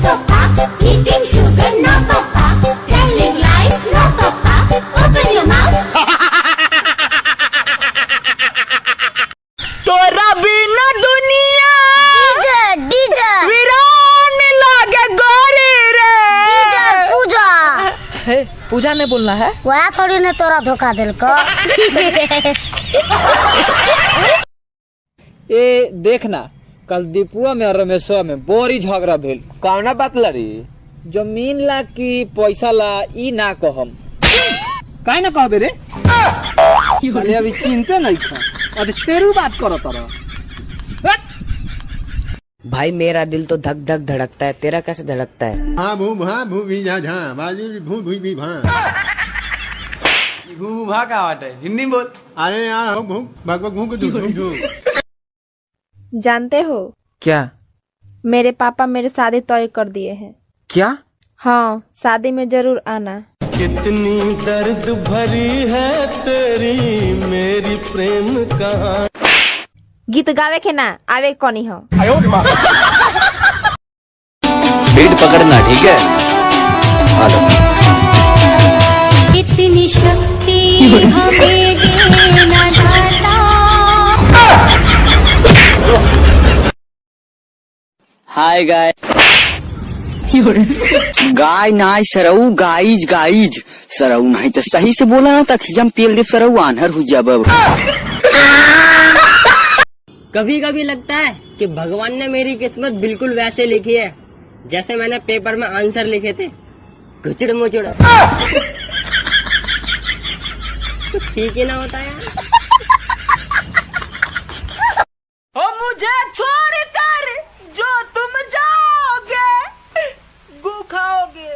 papa. Eating sugar, no papa. Telling lies, no papa. Open your mouth. तोरा बिना दुनिया DJ वीरान लागे गोरी रे। पूजा पूजा ने बोलना है। वह छोड़ी ने तोरा धोखा दिल को। ए देखना कल दीपुआ में और रमेशवा में बोरी झगड़ा भेल। कौना बात लड़ी? जमीन ला की पैसा ला ई ना कहम। काहे ना कहबे रे? अरे अभी चिंते नहीं था और छेरू बात करो तारा। भाई मेरा दिल तो धक धक धड़कता है, तेरा कैसे धड़कता है? हाँ भू भी जा बाजू भी भा भा का बात है, हिंदी बोल। अरे यार भू भगवत भू के झूठ जानते हो क्या? मेरे पापा मेरे शादी तय कर दिए हैं। क्या? हाँ, शादी में जरूर आना। कितनी दर्द भरी है तेरी मेरी प्रेम कहानी। गीत गावे के ना आवे कौनी हो। स्पीड पकड़ना, ठीक है? इतनी शक्ति हमें देना दाता। हाय गाय गाय नाय सरऊ गाइज गाइज सरऊ नहीं तो सही से बोला ना तक जम पेल दे सरऊ आनहर हो जब। कभी कभी लगता है कि भगवान ने मेरी किस्मत बिल्कुल वैसे लिखी है जैसे मैंने पेपर में आंसर लिखे थे, घुचड़ मुचड़। कुछ ठीक ही ना होता है। ओ मुझे छोड़ कर जो तुम जाओगे गू खाओगे।